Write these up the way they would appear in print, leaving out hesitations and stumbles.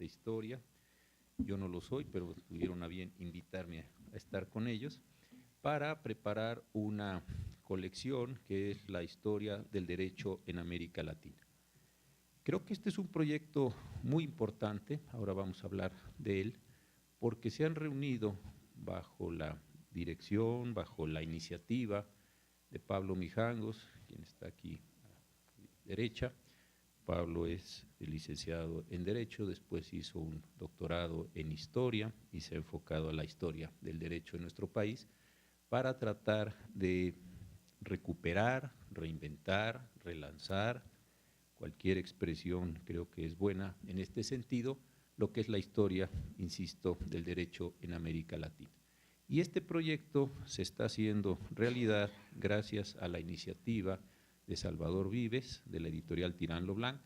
de historia. Yo no lo soy, pero tuvieron a bien invitarme a estar con ellos para preparar una colección que es la historia del derecho en América Latina. Creo que este es un proyecto muy importante, ahora vamos a hablar de él, porque se han reunido bajo la dirección, bajo la iniciativa de Pablo Mijangos, quien está aquí a la derecha. Pablo es licenciado en Derecho, después hizo un doctorado en Historia y se ha enfocado a la historia del derecho en nuestro país para tratar de recuperar, reinventar, relanzar, cualquier expresión creo que es buena en este sentido, lo que es la historia, insisto, del derecho en América Latina. Y este proyecto se está haciendo realidad gracias a la iniciativa de Salvador Vives, de la editorial Tirán lo Blanc.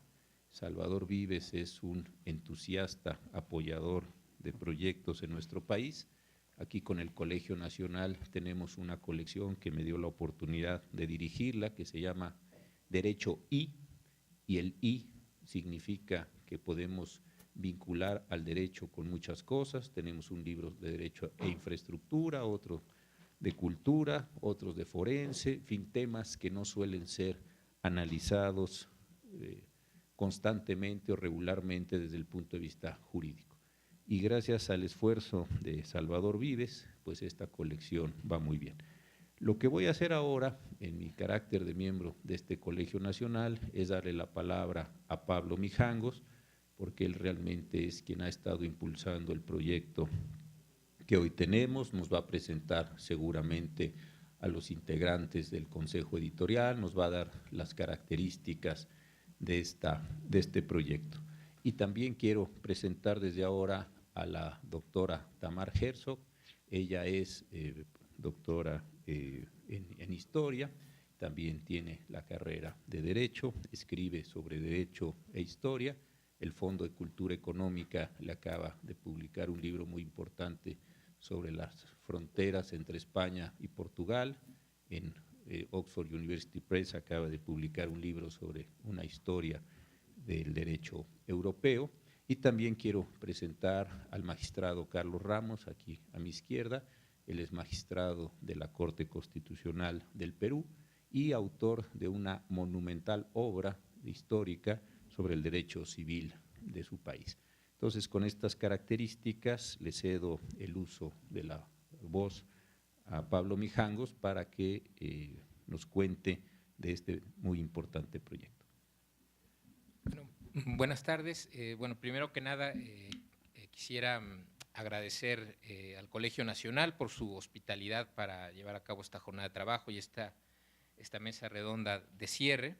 Salvador Vives es un entusiasta apoyador de proyectos en nuestro país. Aquí con el Colegio Nacional tenemos una colección que me dio la oportunidad de dirigirla, que se llama Derecho y el I significa que podemos vincular al derecho con muchas cosas. Tenemos un libro de derecho e infraestructura, otro de cultura, otros de forense, en fin, temas que no suelen ser analizados constantemente o regularmente desde el punto de vista jurídico. Y gracias al esfuerzo de Salvador Vives, pues esta colección va muy bien. Lo que voy a hacer ahora, en mi carácter de miembro de este Colegio Nacional, es darle la palabra a Pablo Mijangos, porque él realmente es quien ha estado impulsando el proyecto que hoy tenemos. Nos va a presentar seguramente a los integrantes del Consejo Editorial, nos va a dar las características de este proyecto. Y también quiero presentar desde ahora a la doctora Tamar Herzog. Ella es doctora en Historia, también tiene la carrera de Derecho, escribe sobre Derecho e Historia. El Fondo de Cultura Económica le acaba de publicar un libro muy importante sobre las fronteras entre España y Portugal. En Oxford University Press acaba de publicar un libro sobre una historia del derecho europeo. Y también quiero presentar al magistrado Carlos Ramos, aquí a mi izquierda. Él es magistrado de la Corte Constitucional del Perú y autor de una monumental obra histórica sobre el derecho civil de su país. Entonces, con estas características, le cedo el uso de la voz a Pablo Mijangos para que nos cuente de este muy importante proyecto. Bueno, buenas tardes. Bueno, primero que nada, quisiera agradecer al Colegio Nacional por su hospitalidad para llevar a cabo esta jornada de trabajo y esta mesa redonda de cierre,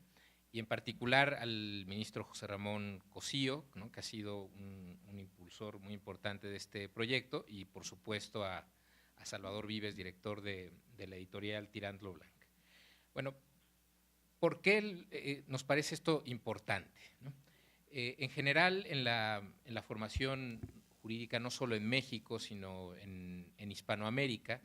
y en particular al ministro José Ramón Cosío, ¿no?, que ha sido un impulsor muy importante de este proyecto, y por supuesto a Salvador Vives, director de la editorial Tirán lo Blanc. Bueno, ¿por qué nos parece esto importante, ¿no? En general, en la formación jurídica, no solo en México, sino en Hispanoamérica,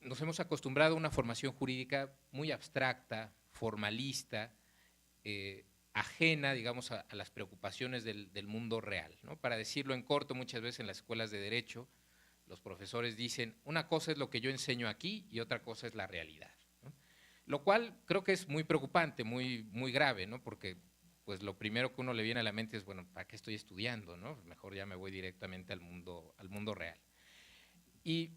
nos hemos acostumbrado a una formación jurídica muy abstracta, formalista, ajena, digamos, a las preocupaciones del mundo real, ¿no? Para decirlo en corto, muchas veces en las escuelas de Derecho, los profesores dicen, una cosa es lo que yo enseño aquí y otra cosa es la realidad, ¿no? Lo cual creo que es muy preocupante, muy grave, ¿no? Porque pues lo primero que uno le viene a la mente es, bueno, ¿para qué estoy estudiando, no? Mejor ya me voy directamente al mundo real. Y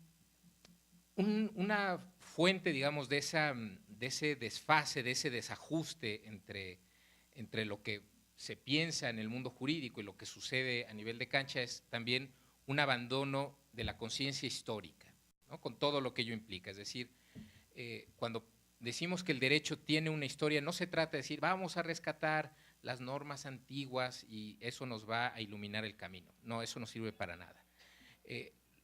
una fuente, digamos, de ese desfase, de ese desajuste entre lo que se piensa en el mundo jurídico y lo que sucede a nivel de cancha es también un abandono de la conciencia histórica, ¿no?, con todo lo que ello implica. Es decir, cuando decimos que el derecho tiene una historia, no se trata de decir vamos a rescatar las normas antiguas y eso nos va a iluminar el camino. No, eso no sirve para nada.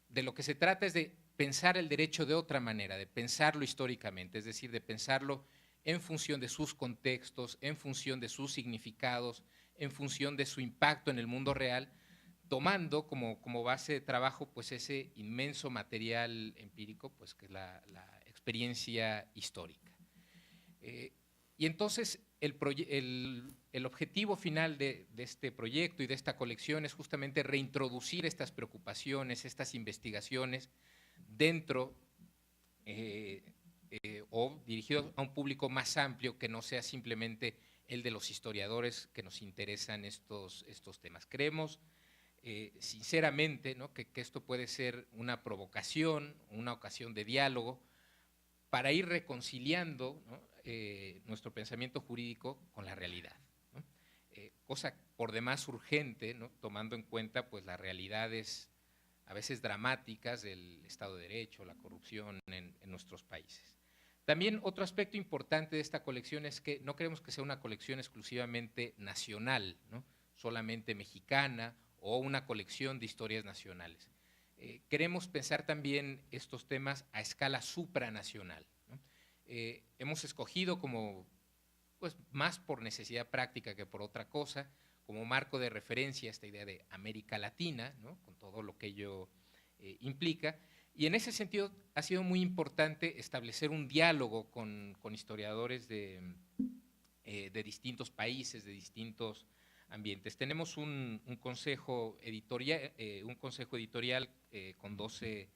De lo que se trata es de pensar el derecho de otra manera, de pensarlo históricamente, es decir, de pensarlo en función de sus contextos, en función de sus significados, en función de su impacto en el mundo real, tomando como base de trabajo pues ese inmenso material empírico, pues que es la experiencia histórica. Y entonces el objetivo final de este proyecto y de esta colección es justamente reintroducir estas preocupaciones, estas investigaciones dentro o dirigidos a un público más amplio que no sea simplemente el de los historiadores que nos interesan estos temas. Creemos sinceramente, ¿no?, que esto puede ser una provocación, una ocasión de diálogo para ir reconciliando, ¿no?, nuestro pensamiento jurídico con la realidad, ¿no? Cosa por demás urgente, ¿no?, tomando en cuenta pues, las realidades a veces dramáticas del Estado de Derecho, la corrupción en nuestros países. También otro aspecto importante de esta colección es que no queremos que sea una colección exclusivamente nacional, ¿no?, solamente mexicana o una colección de historias nacionales. Queremos pensar también estos temas a escala supranacional, ¿no? Hemos escogido como, pues más por necesidad práctica que por otra cosa, como marco de referencia esta idea de América Latina, ¿no?, con todo lo que ello implica. Y en ese sentido ha sido muy importante establecer un diálogo con historiadores de distintos países, de distintos ambientes. Tenemos un consejo editorial con 12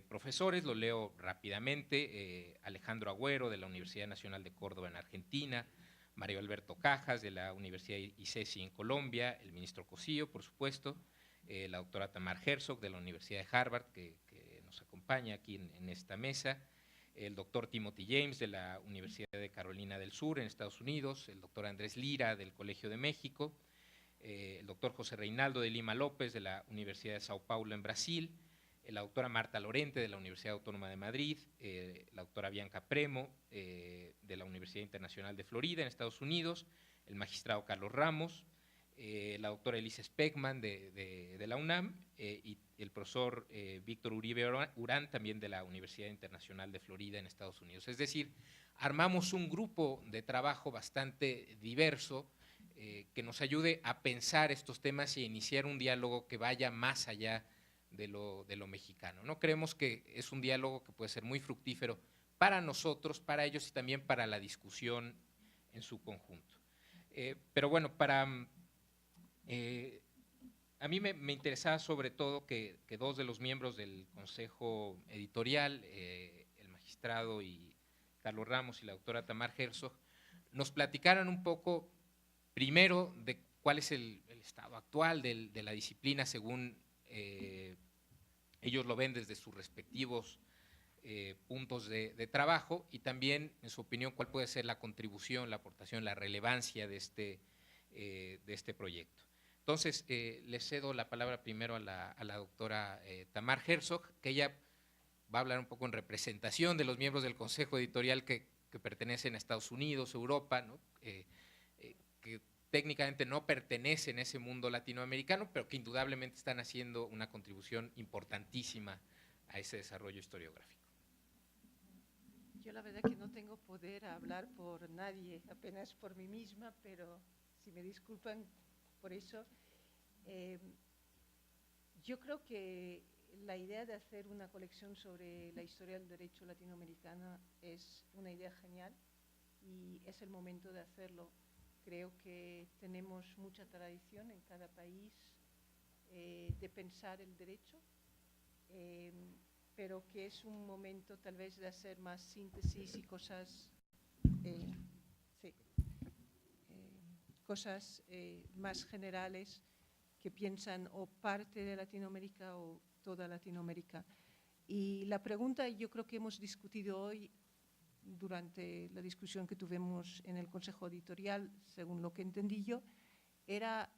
profesores, lo leo rápidamente: Alejandro Agüero, de la Universidad Nacional de Córdoba en Argentina; Mario Alberto Cajas, de la Universidad ICESI en Colombia; el ministro Cosío, por supuesto; la doctora Tamar Herzog, de la Universidad de Harvard, que nos acompaña aquí en esta mesa; el doctor Timothy James, de la Universidad de Carolina del Sur, en Estados Unidos; el doctor Andrés Lira, del Colegio de México; el doctor José Reinaldo de Lima López, de la Universidad de Sao Paulo, en Brasil; la doctora Marta Lorente, de la Universidad Autónoma de Madrid; la doctora Bianca Premo, de la Universidad Internacional de Florida, en Estados Unidos; el magistrado Carlos Ramos; la doctora Elise Speckman, de la UNAM, y el profesor Víctor Uribe Urán, también de la Universidad Internacional de Florida, en Estados Unidos. Es decir, armamos un grupo de trabajo bastante diverso que nos ayude a pensar estos temas y a iniciar un diálogo que vaya más allá de lo mexicano, ¿no? Creemos que es un diálogo que puede ser muy fructífero para nosotros, para ellos y también para la discusión en su conjunto. Pero bueno, a mí me interesaba sobre todo que dos de los miembros del consejo editorial, el magistrado y Carlos Ramos y la doctora Tamar Herzog, nos platicaran un poco, primero, de cuál es el estado actual de la disciplina según ellos lo ven desde sus respectivos puntos de trabajo, y también, en su opinión, cuál puede ser la contribución, la aportación, la relevancia de este proyecto. Entonces, le cedo la palabra primero a la doctora Tamar Herzog, que ella va a hablar un poco en representación de los miembros del Consejo Editorial que pertenecen a Estados Unidos, Europa, ¿no?, que técnicamente no pertenecen a ese mundo latinoamericano, pero que indudablemente están haciendo una contribución importantísima a ese desarrollo historiográfico. Yo la verdad que no tengo poder a hablar por nadie, apenas por mí misma, pero si me disculpan por eso. Yo creo que la idea de hacer una colección sobre la historia del derecho latinoamericano es una idea genial y es el momento de hacerlo. Creo que tenemos mucha tradición en cada país de pensar el derecho, pero que es un momento tal vez de hacer más síntesis y cosas, cosas más generales que piensan o parte de Latinoamérica o toda Latinoamérica. Y la pregunta, yo creo que hemos discutido hoy durante la discusión que tuvimos en el Consejo Editorial, según lo que entendí yo, era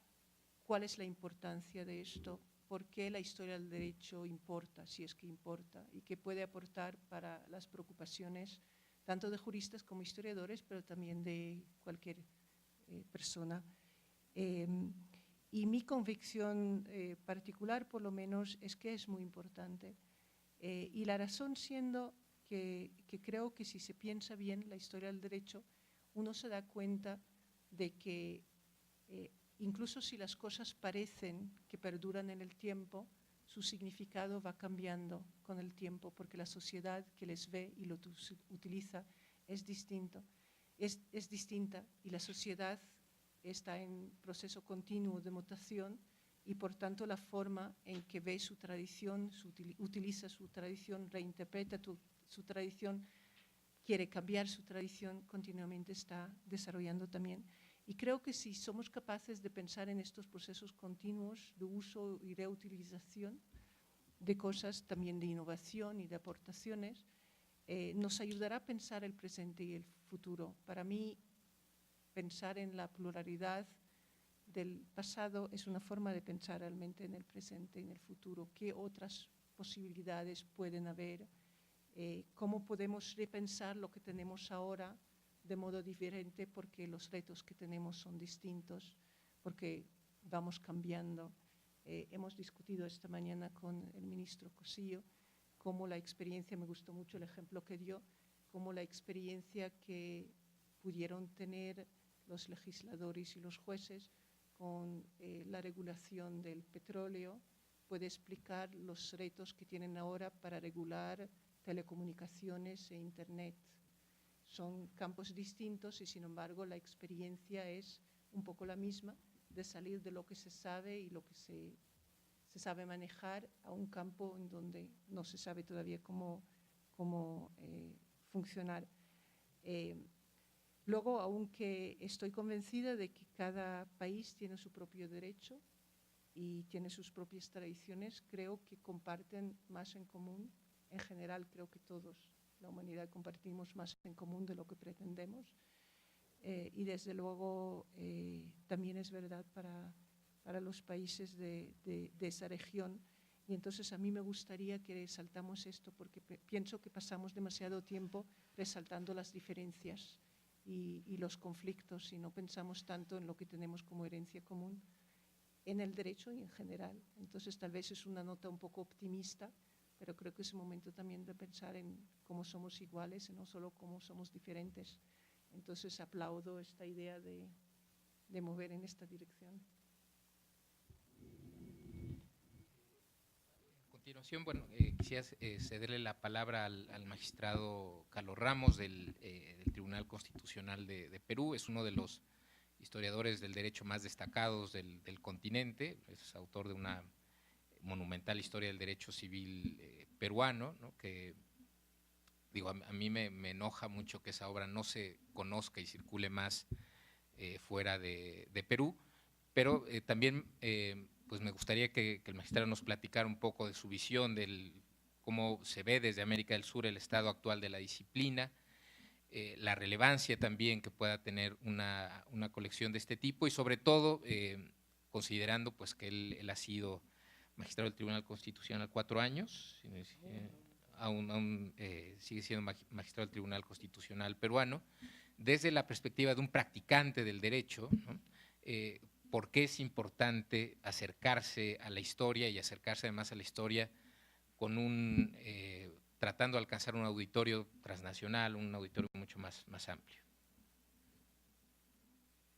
cuál es la importancia de esto, por qué la historia del derecho importa, si es que importa, y qué puede aportar para las preocupaciones tanto de juristas como historiadores, pero también de cualquier persona. Y mi convicción particular, por lo menos, es que es muy importante. Y la razón siendo que creo que si se piensa bien la historia del derecho, uno se da cuenta de que incluso si las cosas parecen que perduran en el tiempo, su significado va cambiando con el tiempo, porque la sociedad que les ve y lo utiliza es distinto. es distinta y la sociedad está en proceso continuo de mutación y por tanto la forma en que ve su tradición, utiliza su tradición, reinterpreta su tradición, quiere cambiar su tradición, continuamente está desarrollando también. Y creo que si somos capaces de pensar en estos procesos continuos de uso y reutilización de cosas, también de innovación y de aportaciones, nos ayudará a pensar el presente y el futuro. Para mí, pensar en la pluralidad del pasado es una forma de pensar realmente en el presente y en el futuro. ¿Qué otras posibilidades pueden haber? ¿Cómo podemos repensar lo que tenemos ahora de modo diferente? Porque los retos que tenemos son distintos, porque vamos cambiando. Hemos discutido esta mañana con el ministro Cosillo cómo la experiencia, me gustó mucho el ejemplo que dio, cómo la experiencia que pudieron tener los legisladores y los jueces con la regulación del petróleo puede explicar los retos que tienen ahora para regular telecomunicaciones e Internet. Son campos distintos y, sin embargo, la experiencia es un poco la misma, de salir de lo que se sabe y lo que se sabe manejar a un campo en donde no se sabe todavía cómo funcionar. Luego, aunque estoy convencida de que cada país tiene su propio derecho y tiene sus propias tradiciones, creo que comparten más en común. En general, creo que todos, la humanidad, compartimos más en común de lo que pretendemos. Y desde luego también es verdad para los países de esa región. Y entonces a mí me gustaría que resaltamos esto, porque pienso que pasamos demasiado tiempo resaltando las diferencias y los conflictos y no pensamos tanto en lo que tenemos como herencia común en el derecho y en general. Entonces tal vez es una nota un poco optimista, pero creo que es un momento también de pensar en cómo somos iguales y no solo cómo somos diferentes. Entonces aplaudo esta idea de mover en esta dirección. A continuación, bueno, quisiera cederle la palabra al magistrado Carlos Ramos del Tribunal Constitucional de Perú. Es uno de los historiadores del derecho más destacados del continente, es autor de una monumental historia del derecho civil peruano, ¿no? Que digo, a mí me enoja mucho que esa obra no se conozca y circule más fuera de Perú, pero también pues me gustaría que el magistrado nos platicara un poco de su visión de cómo se ve desde América del Sur el estado actual de la disciplina, la relevancia también que pueda tener una colección de este tipo y sobre todo considerando pues que él ha sido magistrado del Tribunal Constitucional 4 años, aún sigue siendo magistrado del Tribunal Constitucional peruano, desde la perspectiva de un practicante del derecho, ¿no? ¿Por qué es importante acercarse a la historia y acercarse además a la historia con tratando de alcanzar un auditorio transnacional, un auditorio mucho más amplio?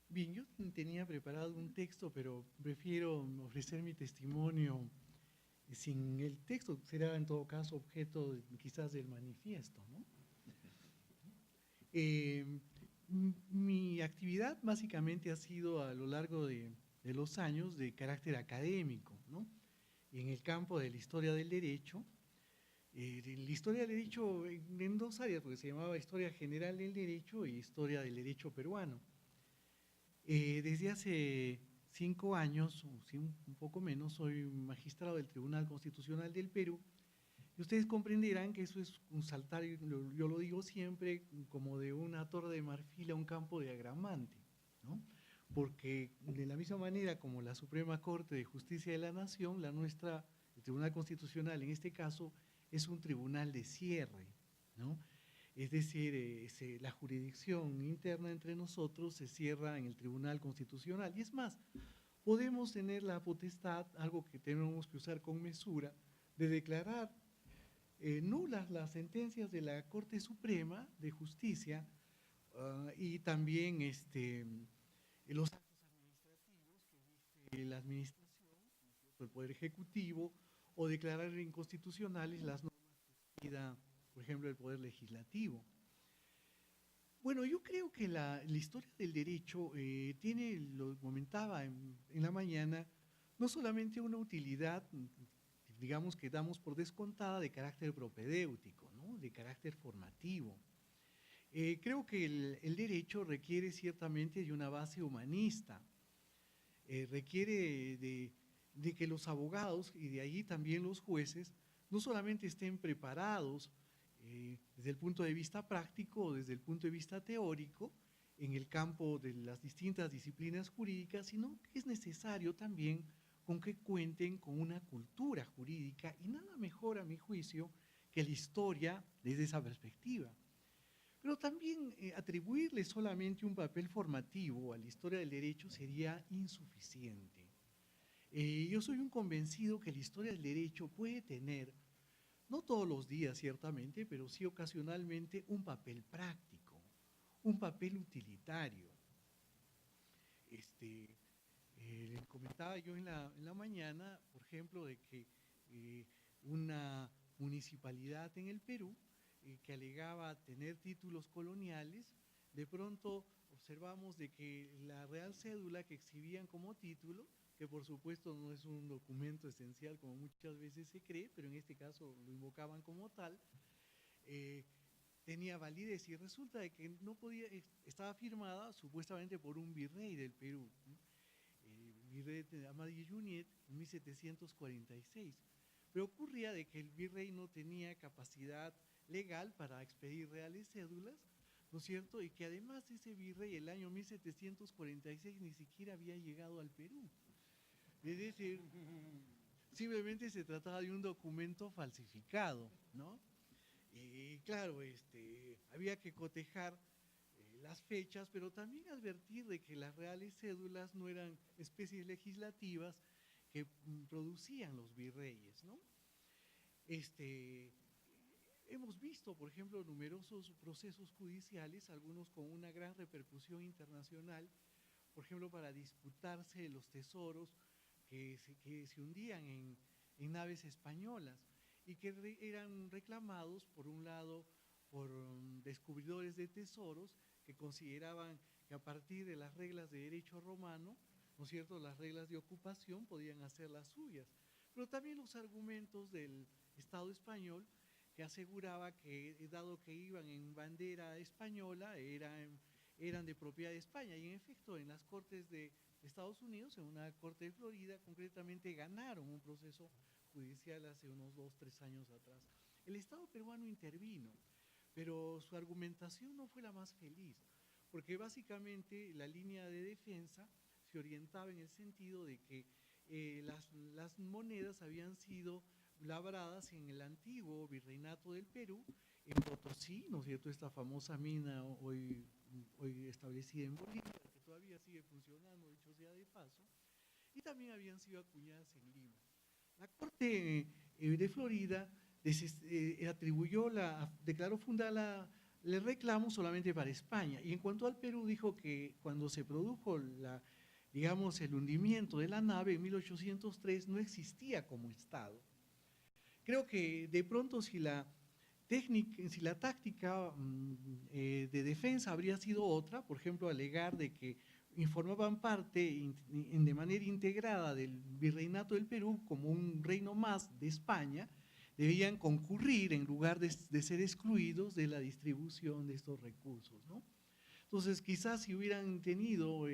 Bien, yo tenía preparado un texto, pero prefiero ofrecer mi testimonio sin el texto, será en todo caso objeto quizás del manifiesto, ¿no? Mi actividad básicamente ha sido a lo largo de los años de carácter académico, ¿no? En el campo de la historia del derecho, la historia del derecho en dos áreas, porque se llamaba Historia General del Derecho y Historia del Derecho Peruano. Desde hace 5 años, o un poco menos, soy magistrado del Tribunal Constitucional del Perú, y ustedes comprenderán que eso es un saltar, yo lo digo siempre, como de una torre de marfil a un campo de diagramante, ¿no? Porque de la misma manera como la Suprema Corte de Justicia de la Nación, la nuestra, el Tribunal Constitucional en este caso, es un tribunal de cierre, ¿no? Es decir, la jurisdicción interna entre nosotros se cierra en el Tribunal Constitucional. Y es más, podemos tener la potestad, algo que tenemos que usar con mesura, de declarar nulas las sentencias de la Corte Suprema de Justicia y también los actos administrativos que dice la Administración, el Poder Ejecutivo, o declarar inconstitucionales las normas que pida, por ejemplo, el Poder Legislativo. Bueno, yo creo que la historia del derecho tiene, lo comentaba en la mañana, no solamente una utilidad, digamos que damos por descontada, de carácter propedéutico, ¿no? De carácter formativo. Creo que el derecho requiere ciertamente de una base humanista, requiere de que los abogados y de allí también los jueces no solamente estén preparados desde el punto de vista práctico o desde el punto de vista teórico en el campo de las distintas disciplinas jurídicas, sino que es necesario también con que cuenten con una cultura jurídica, y nada mejor a mi juicio que la historia desde esa perspectiva. Pero también atribuirle solamente un papel formativo a la historia del derecho sería insuficiente. Yo soy un convencido que la historia del derecho puede tener, no todos los días ciertamente, pero sí ocasionalmente, un papel práctico, un papel utilitario. Les comentaba yo en la mañana, por ejemplo, de que una municipalidad en el Perú que alegaba tener títulos coloniales, de pronto observamos de que la real cédula que exhibían como título, que por supuesto no es un documento esencial como muchas veces se cree, pero en este caso lo invocaban como tal, tenía validez, y resulta de que no podía, estaba firmada supuestamente por un virrey del Perú, ¿no? Virrey de Amadís Junyent en 1746. Pero ocurría de que el virrey no tenía capacidad legal para expedir reales cédulas, ¿no es cierto? Y que además ese virrey el año 1746 ni siquiera había llegado al Perú. Es decir, simplemente se trataba de un documento falsificado, ¿no? Y claro, había que cotejar las fechas, pero también advertir de que las reales cédulas no eran especies legislativas que producían los virreyes, ¿no? Hemos visto, por ejemplo, numerosos procesos judiciales, algunos con una gran repercusión internacional, por ejemplo, para disputarse los tesoros que se hundían en naves españolas y que eran reclamados, por un lado, por descubridores de tesoros que consideraban que a partir de las reglas de derecho romano, ¿no es cierto?, las reglas de ocupación podían hacer las suyas, pero también los argumentos del Estado español, que aseguraba que, dado que iban en bandera española, eran de propiedad de España. Y en efecto, en las cortes de Estados Unidos, en una corte de Florida, concretamente ganaron un proceso judicial hace unos 2 o 3 años atrás. El Estado peruano intervino, pero su argumentación no fue la más feliz, porque básicamente la línea de defensa se orientaba en el sentido de que las monedas habían sido labradas en el antiguo virreinato del Perú, en Potosí, ¿no es cierto?, esta famosa mina hoy establecida en Bolivia, que todavía sigue funcionando, dicho sea de paso, y también habían sido acuñadas en Lima. La Corte de Florida declaró fundada el reclamo solamente para España, y en cuanto al Perú dijo que cuando se produjo digamos, el hundimiento de la nave en 1803 no existía como Estado. Creo que de pronto si la táctica de defensa habría sido otra, por ejemplo, alegar de que formaban parte de manera integrada del virreinato del Perú como un reino más de España, debían concurrir en lugar de ser excluidos de la distribución de estos recursos, ¿no? Entonces, quizás si hubieran tenido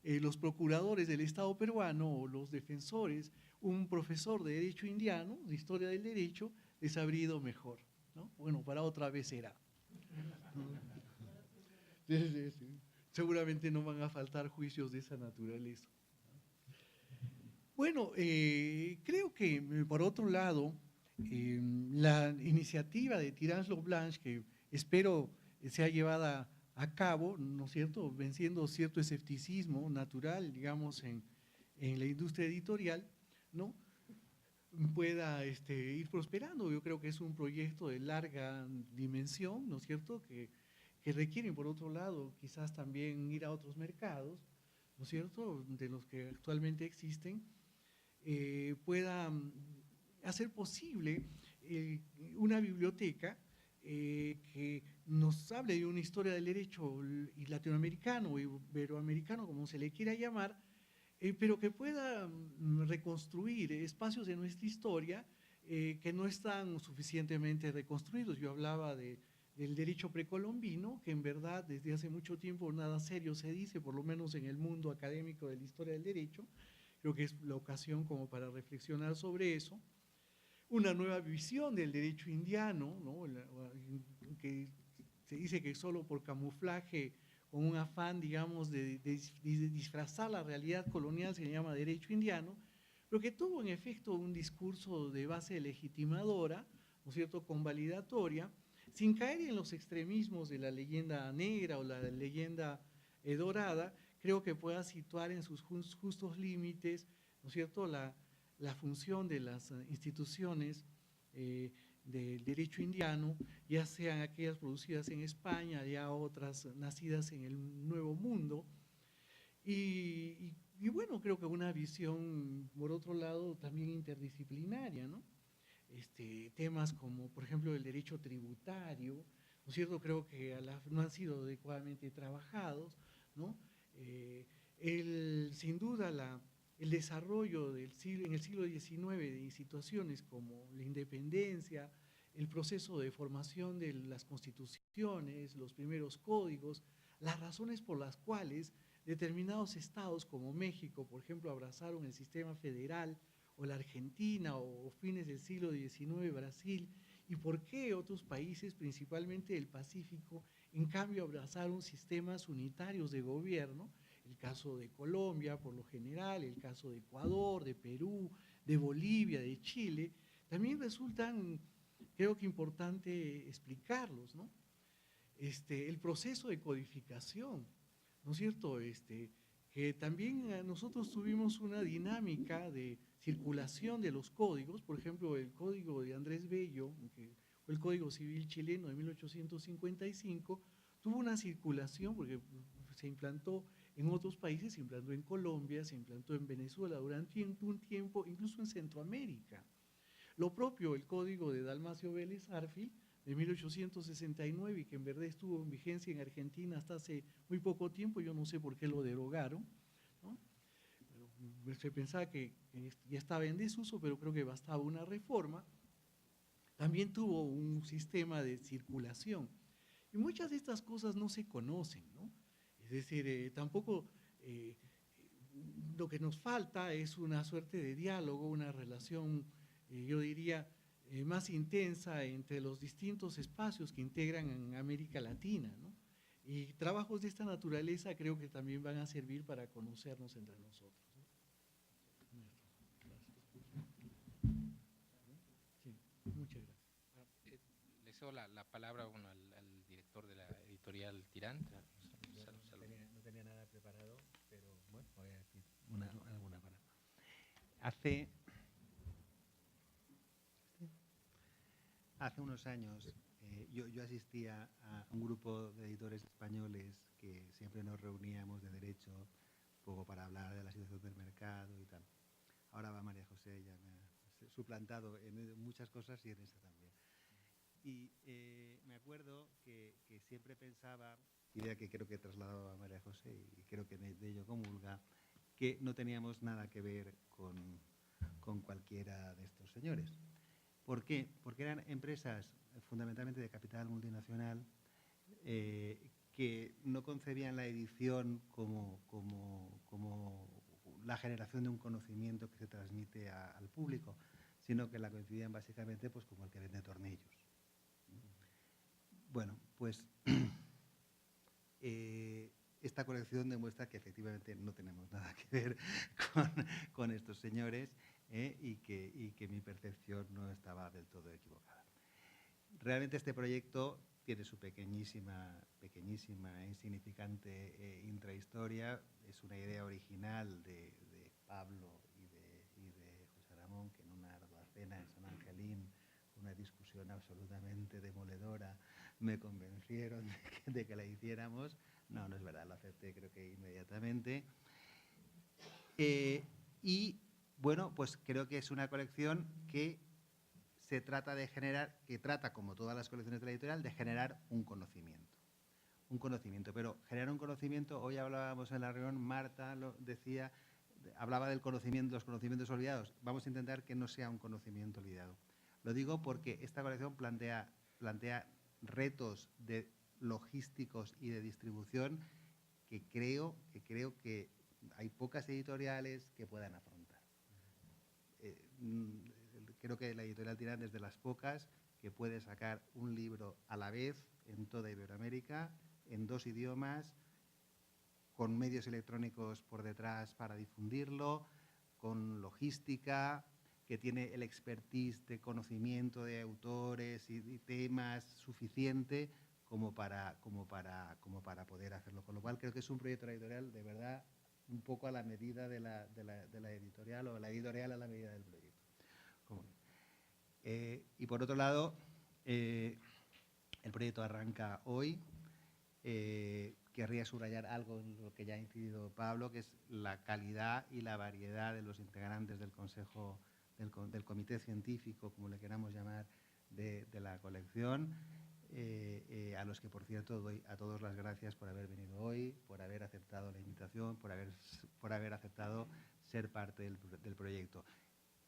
los procuradores del Estado peruano o los defensores un profesor de derecho indiano, de historia del derecho, les habría ido mejor, ¿no? Bueno, para otra vez será. Seguramente no van a faltar juicios de esa naturaleza. Bueno, creo que por otro lado, la iniciativa de Tirage Blanche, que espero sea llevada a cabo, ¿no es cierto?, venciendo cierto escepticismo natural, digamos, en la industria editorial, ¿no?, pueda ir prosperando. Yo creo que es un proyecto de larga dimensión, ¿no es cierto?, que requieren, por otro lado, quizás también ir a otros mercados, ¿no es cierto?, de los que actualmente existen, pueda hacer posible una biblioteca que nos hable de una historia del derecho latinoamericano o iberoamericano, como se le quiera llamar, pero que pueda reconstruir espacios de nuestra historia que no están suficientemente reconstruidos. Yo hablaba del derecho precolombino, que en verdad desde hace mucho tiempo nada serio se dice, por lo menos en el mundo académico de la historia del derecho. Creo que es la ocasión como para reflexionar sobre eso. Una nueva visión del derecho indiano, ¿no? Que se dice que solo por camuflaje, con un afán, digamos, de disfrazar la realidad colonial, se llama derecho indiano, pero que tuvo en efecto un discurso de base legitimadora, ¿no es cierto?, convalidatoria, sin caer en los extremismos de la leyenda negra o la leyenda dorada. Creo que pueda situar en sus justos límites, ¿no es cierto?, la función de las instituciones del derecho indiano, ya sean aquellas producidas en España, ya otras nacidas en el Nuevo Mundo. Y bueno, creo que una visión, por otro lado, también interdisciplinaria, ¿no? Temas como, por ejemplo, el derecho tributario, ¿no es cierto? Creo que no han sido adecuadamente trabajados, ¿no? Sin duda, el desarrollo en el siglo XIX de situaciones como la independencia, el proceso de formación de las constituciones, los primeros códigos, las razones por las cuales determinados estados como México, por ejemplo, abrazaron el sistema federal, o la Argentina, o fines del siglo XIX, Brasil, y por qué otros países, principalmente del Pacífico, en cambio abrazaron sistemas unitarios de gobierno. El caso de Colombia, por lo general, el caso de Ecuador, de Perú, de Bolivia, de Chile, también resultan, creo que importante explicarlos, ¿no? El proceso de codificación, ¿no es cierto?, que también nosotros tuvimos una dinámica de circulación de los códigos. Por ejemplo, el código de Andrés Bello, que fue el Código Civil chileno de 1855, tuvo una circulación porque se implantó en otros países, se implantó en Colombia, se implantó en Venezuela durante un tiempo, incluso en Centroamérica. Lo propio, el código de Dalmacio Vélez Arfield, de 1869, y que en verdad estuvo en vigencia en Argentina hasta hace muy poco tiempo. Yo no sé por qué lo derogaron, ¿no? Se pensaba que ya estaba en desuso, pero creo que bastaba una reforma. También tuvo un sistema de circulación. Y muchas de estas cosas no se conocen, ¿no? Es decir, tampoco lo que nos falta es una suerte de diálogo, una relación, yo diría, más intensa entre los distintos espacios que integran en América Latina, ¿no? Y trabajos de esta naturaleza creo que también van a servir para conocernos entre nosotros, ¿no? Sí, muchas gracias. Le cedo la palabra, bueno, al director de la editorial Tirán. No tenía nada preparado, pero bueno, voy a decir alguna palabra. Hace unos años yo asistía a un grupo de editores españoles que siempre nos reuníamos de derecho, un poco para hablar de la situación del mercado y tal. Ahora va María José, ya me ha suplantado en muchas cosas y en esta también. Y me acuerdo que siempre pensaba, idea que creo que he trasladado a María José y creo que de ello comulga, que no teníamos nada que ver con cualquiera de estos señores. ¿Por qué? Porque eran empresas fundamentalmente de capital multinacional que no concebían la edición como la generación de un conocimiento que se transmite al público, sino que la concebían básicamente pues, como el que vende tornillos. Bueno, pues esta colección demuestra que efectivamente no tenemos nada que ver con estos señores y que mi percepción no estaba del todo equivocada. Realmente este proyecto tiene su pequeñísima e insignificante intrahistoria. Es una idea original de Pablo y de José Ramón, que en una ardua cena en San Angelín, una discusión absolutamente demoledora, me convencieron de que la hiciéramos. No, no es verdad, lo acepté creo que inmediatamente. Y bueno, pues creo que es una colección que se trata de generar, que trata, como todas las colecciones de la editorial, de generar un conocimiento. Un conocimiento, pero generar un conocimiento, hoy hablábamos en la reunión, Marta lo decía, hablaba del conocimiento, los conocimientos olvidados. Vamos a intentar que no sea un conocimiento olvidado. Lo digo porque esta colección plantea retos logísticos y de distribución que creo que hay pocas editoriales que puedan afrontar. Creo que la editorial Tirán es de las pocas que puede sacar un libro a la vez en toda Iberoamérica, en 2 idiomas, con medios electrónicos por detrás para difundirlo, con logística, que tiene el expertise de conocimiento de autores y temas suficiente como para poder hacerlo. Con lo cual creo que es un proyecto editorial de verdad un poco a la medida de la editorial, o la editorial a la medida del proyecto. Y por otro lado, el proyecto arranca hoy. Querría subrayar algo en lo que ya ha incidido Pablo, que es la calidad y la variedad de los integrantes del Consejo, del Comité Científico, como le queramos llamar, de la colección, a los que, por cierto, doy a todos las gracias por haber venido hoy, por haber aceptado la invitación, por haber aceptado ser parte del proyecto.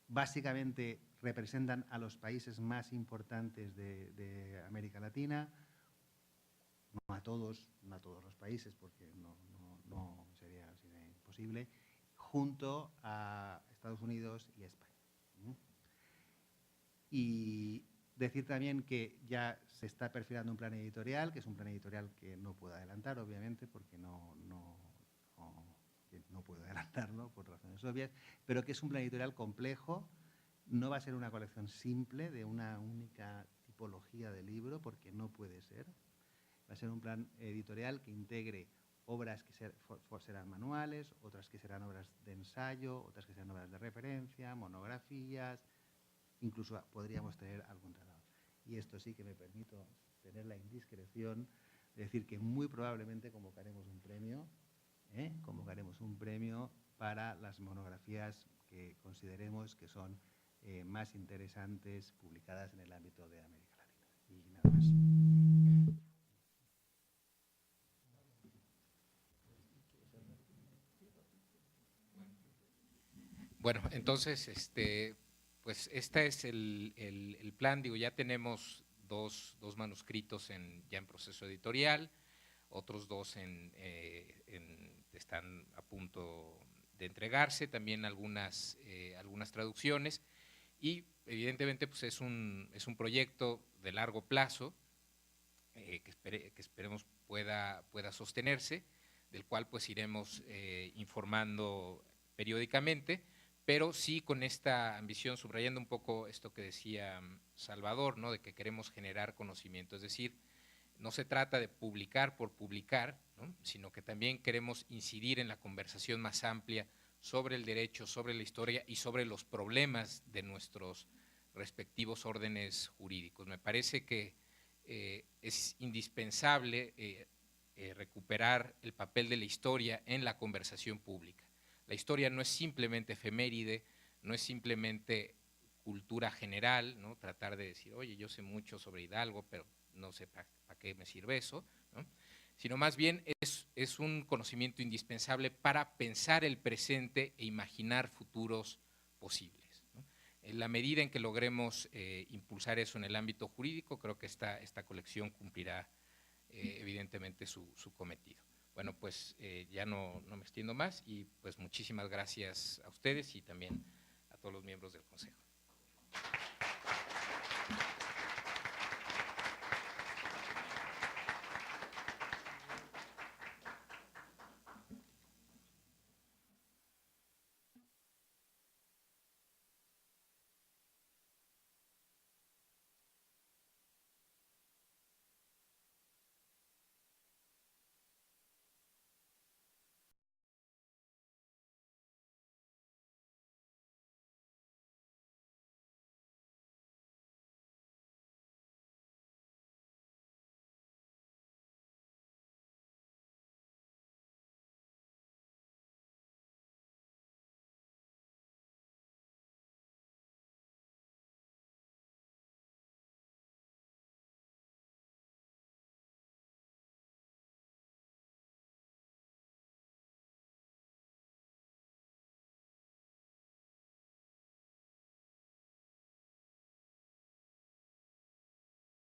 Básicamente representan a los países más importantes de América Latina, no a todos los países, porque no sería imposible, junto a Estados Unidos y España. Y decir también que ya se está perfilando un plan editorial, que es un plan editorial que no puedo adelantar, obviamente, porque no puedo adelantarlo por razones obvias, pero que es un plan editorial complejo. No va a ser una colección simple de una única tipología de libro, porque no puede ser. Va a ser un plan editorial que integre obras que serán manuales, otras que serán obras de ensayo, otras que serán obras de referencia, monografías, incluso podríamos tener algún tratado. Y esto sí que me permito tener la indiscreción de decir que muy probablemente convocaremos un premio para las monografías que consideremos que son más interesantes publicadas en el ámbito de América Latina. Y nada más. Bueno, entonces, pues este es el plan. Digo, ya tenemos dos manuscritos ya en proceso editorial, otros 2 están a punto de entregarse, también algunas traducciones, y evidentemente pues es un proyecto de largo plazo que esperemos pueda sostenerse, del cual pues iremos informando periódicamente, pero sí con esta ambición, subrayando un poco esto que decía Salvador, ¿no?, de que queremos generar conocimiento, es decir, no se trata de publicar por publicar, ¿no?, sino que también queremos incidir en la conversación más amplia sobre el derecho, sobre la historia y sobre los problemas de nuestros respectivos órdenes jurídicos. Me parece que es indispensable recuperar el papel de la historia en la conversación pública. La historia no es simplemente efeméride, no es simplemente cultura general, ¿no?, tratar de decir, oye, yo sé mucho sobre Hidalgo, pero no sé para qué me sirve eso, ¿no?, sino más bien es un conocimiento indispensable para pensar el presente e imaginar futuros posibles, ¿no? En la medida en que logremos impulsar eso en el ámbito jurídico, creo que esta colección cumplirá evidentemente su cometido. Bueno, pues ya no me extiendo más, y pues muchísimas gracias a ustedes y también a todos los miembros del Consejo.